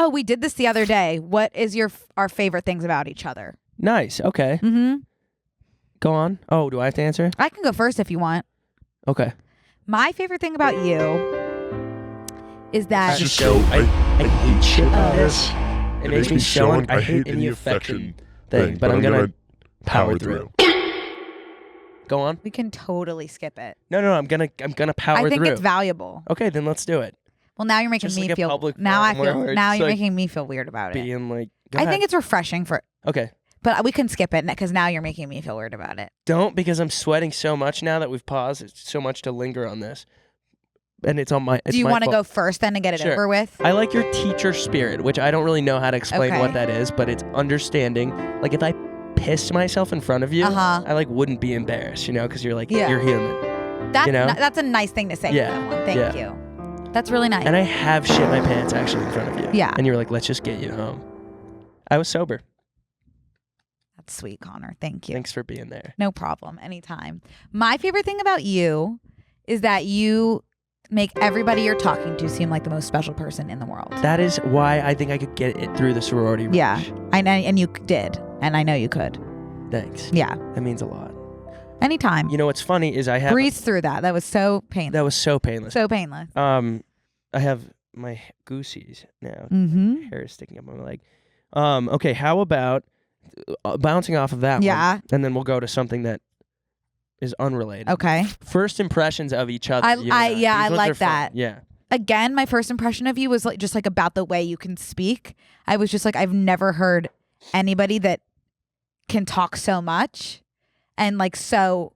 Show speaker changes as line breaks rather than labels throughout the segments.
Oh, we did this the other day. What is our favorite things about each other?
Nice. Okay.
Mm-hmm.
Go on. Oh, do I have to answer?
I can go first if you want.
Okay.
My favorite thing about you is that...
It's just so I hate shit about this.
It makes me so I hate any affection thing, but I'm gonna power through. Go on.
We can totally skip it.
No, I'm gonna power through.
I think it's valuable.
Okay, then let's do it.
Well, now you're making
Just
me
like a
feel.
public
Now I
forum
feel.
where
Now
it's
you're
like
making me feel weird about it.
Being like,
I think it's refreshing for.
Okay.
But we can skip it because now you're making me feel weird about it.
Don't, because I'm sweating so much now that we've paused. It's so much to linger on this, and it's on my. It's
Do you
want to
go first then to get it
Sure.
over with?
I like your teacher spirit, which I don't really know how to explain
Okay.
what that is, but it's understanding. Like if I pissed myself in front of you, I like wouldn't be embarrassed, because you're like you're human.
That's
you know?
that's a nice thing to say to someone. Thank you. That's really nice.
And I have shit my pants actually in front of you.
Yeah.
And you were like, let's just get you home. I was sober.
That's sweet, Connor. Thank you.
Thanks for being there.
No problem. Anytime. My favorite thing about you is that you make everybody you're talking to seem like the most special person in the world.
That is why I think I could get it through the sorority rush.
Yeah. And you did. And I know you could.
Thanks.
Yeah.
That means a lot.
Anytime.
You know what's funny is I have
breeze through that. That was so painless.
That was so painless.
So painless.
I have my goosies now.
Mm-hmm.
Hair is sticking up on my leg. Okay, how about bouncing off of that one, and then we'll go to something that is unrelated.
Okay.
First impressions of each other.
I
These
like
ones are
that.
fun. Yeah.
Again, my first impression of you was just about the way you can speak. I was just like, I've never heard anybody that can talk so much and like so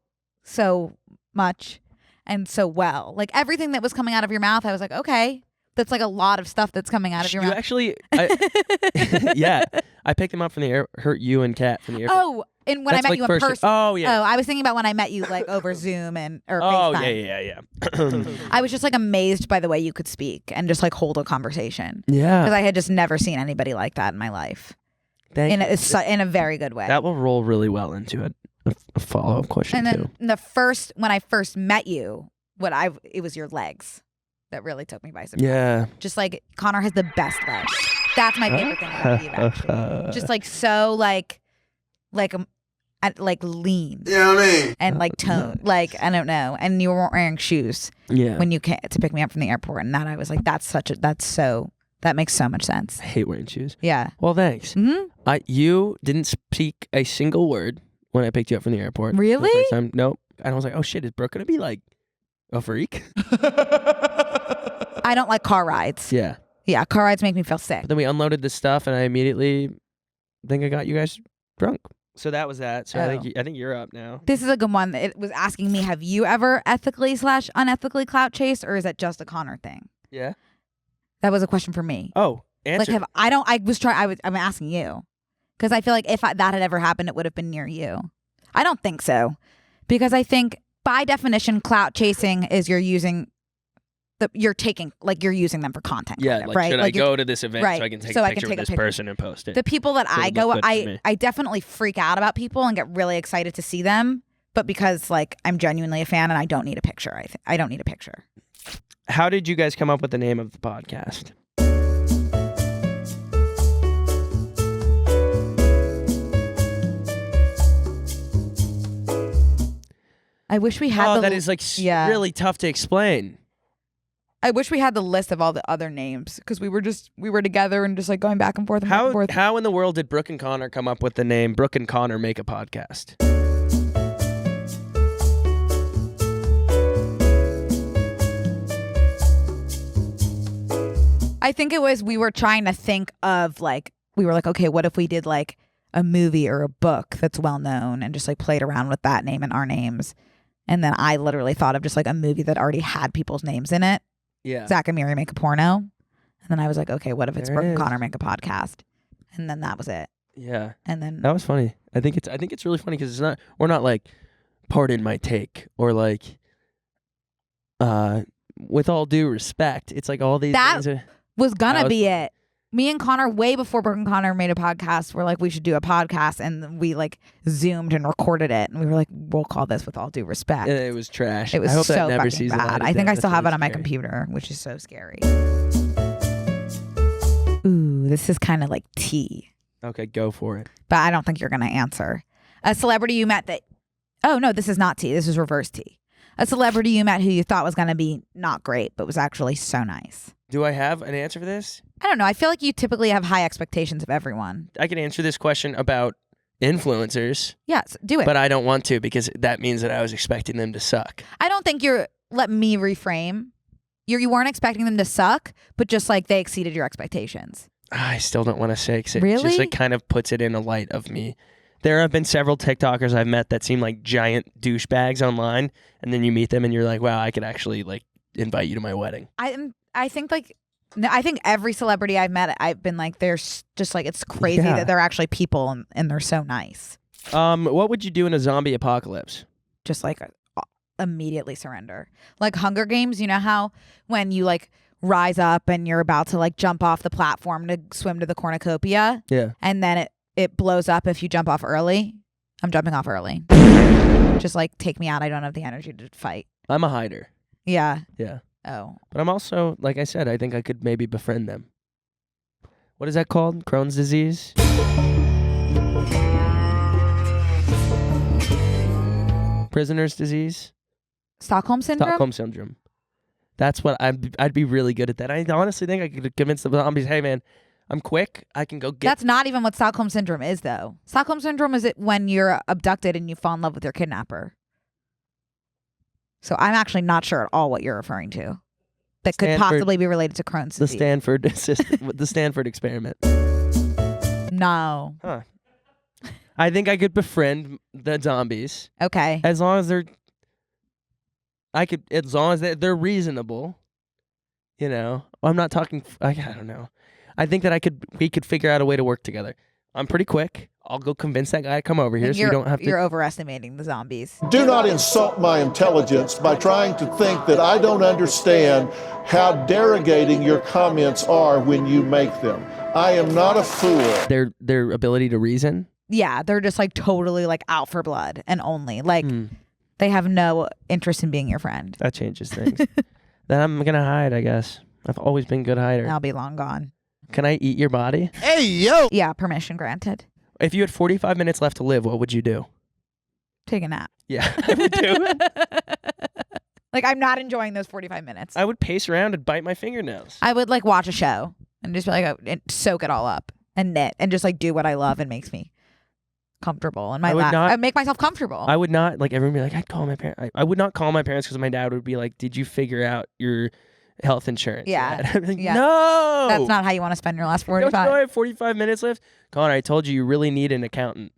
much and so well. Like everything that was coming out of your mouth, I was like, okay, that's like a lot of stuff that's coming out of your mouth.
Actually, yeah, I picked them up from the airport. You and Kat from the airport.
Oh, and when I met you in person.
Oh yeah.
Oh, I was thinking about when I met you like over Zoom or FaceTime.
Yeah.
I was just like amazed by the way you could speak and just like hold a conversation.
Yeah.
Because I had just never seen anybody like that in my life. In a very good way.
That will roll really well into a follow-up question
and then
too.
When I first met you, it was your legs that really took me by surprise.
Yeah.
Just like Connor has the best legs. That's my favorite thing about you, actually. Just like so like lean.
You know what I mean?
And like tone. Like, I don't know. And you weren't wearing shoes when you came to pick me up from the airport. And that I was like, that makes so much sense.
I hate wearing shoes.
Yeah.
Well, thanks.
Mm-hmm.
You didn't speak a single word when I picked you up from the airport.
Really?
The first time. Nope. And I was like, oh shit, is Brooke gonna be like a freak?
I don't like car rides.
Yeah.
Yeah, car rides make me feel sick.
But then we unloaded the stuff, and I immediately think I got you guys drunk. So that was that. So I think you're up now.
This is a good one. It was asking me, have you ever ethically/unethically clout chased, or is that just a Connor thing?
Yeah.
That was a question for me.
Oh, answer.
Like, I'm asking you because I feel like if that had ever happened, it would have been near you. I don't think so, because I think by definition, clout chasing is you're using them for content.
Yeah,
kind of,
like
right?
should I go to this event
right,
so I can take a picture with this person and post it?
The people that I go, I definitely freak out about people and get really excited to see them, but because like I'm genuinely a fan and I don't need a picture. I don't need a picture.
How did you guys come up with the name of the podcast?
I wish we had.
That is like really tough to explain.
I wish we had the list of all the other names because we were together and just like going back and forth.
How in the world did Brooke and Connor come up with the name Brooke and Connor Make a Podcast?
I think it was we were trying to think of we were like, okay, what if we did like a movie or a book that's well known and just like played around with that name and our names. And then I literally thought of just like a movie that already had people's names in it.
Yeah.
Zach and Miri Make a Porno. And then I was like, okay, what if it's Brooke and Connor Make a Podcast? And then that was it.
Yeah.
And then
that was funny. I think it's really funny because we're not like, pardon my take, or like with all due respect. It's like all these things
was gonna be it. Me and Connor, way before Brooke and Connor made a podcast, were like, we should do a podcast, and we like zoomed and recorded it, and we were like, we'll call this With All Due Respect.
And it was trash.
It was
I hope
so
that never
fucking
sees
bad. I think I still have it on my computer, which is so scary. Ooh. this is kind of like tea.
Okay, go for it.
But I don't think you're going to answer. A celebrity you met that... Oh, no, this is not tea. This is reverse tea. A celebrity you met who you thought was going to be not great, but was actually so nice.
Do I have an answer for this?
I don't know. I feel like you typically have high expectations of everyone.
I can answer this question about influencers.
Yes, do it.
But I don't want to because that means that I was expecting them to suck.
I don't think you're... Let me reframe. You weren't expecting them to suck, but just like they exceeded your expectations.
I still don't want to say because it
Really?
just like kind of puts it in a light of me. There have been several TikTokers I've met that seem like giant douchebags online, and then you meet them and you're like, wow, I could actually like invite you to my wedding.
I think like... No, I think every celebrity I've met, I've been like, they're just like, it's crazy that they're actually people and they're so nice.
What would you do in a zombie apocalypse?
Just like immediately surrender. Like Hunger Games, you know how when you like rise up and you're about to like jump off the platform to swim to the cornucopia?
Yeah.
And then it blows up if you jump off early? I'm jumping off early. Just like take me out. I don't have the energy to fight.
I'm a hider.
Yeah.
Yeah.
Oh.
But I'm also, like I said, I think I could maybe befriend them. What is that called? Crohn's disease? Prisoner's disease?
Stockholm syndrome?
Stockholm syndrome. That's what I'd be really good at that. I honestly think I could convince the zombies, hey man, I'm quick. I can go get...
That's not even what Stockholm syndrome is though. Stockholm syndrome is it when you're abducted and you fall in love with your kidnapper. So I'm actually not sure at all what you're referring to. That could possibly be related to Crohn's disease.
The Stanford experiment.
No.
Huh. I think I could befriend the zombies.
Okay.
As long as they're reasonable. You know, I'm not talking. I don't know. I think that we could figure out a way to work together. I'm pretty quick. I'll go convince that guy to come over here so you don't have to...
You're overestimating the zombies.
Do not insult my intelligence by trying to think that I don't understand how derogating your comments are when you make them. I am not a fool.
Their ability to reason?
Yeah, they're just like totally like out for blood and only. Like they have no interest in being your friend.
That changes things. Then I'm going to hide, I guess. I've always been a good hider.
I'll be long gone.
Can I eat your body?
Hey, yo!
Yeah, permission granted.
If you had 45 minutes left to live, what would you do?
Take a nap.
Yeah, I would do.
Like, I'm not enjoying those 45 minutes.
I would pace around and bite my fingernails.
I would, like, watch a show and just be like, and soak it all up and knit and just, like, do what I love and makes me comfortable. And I make myself comfortable.
I would not, like, everyone would be like, I'd call my parents. I would not call my parents because my dad would be like, did you figure out your health insurance?
Yeah.
I'd be like,
Yeah.
No!
That's not how you want to spend your last 45.
Don't you know I have 45 minutes left? Connor, I told you really need an accountant.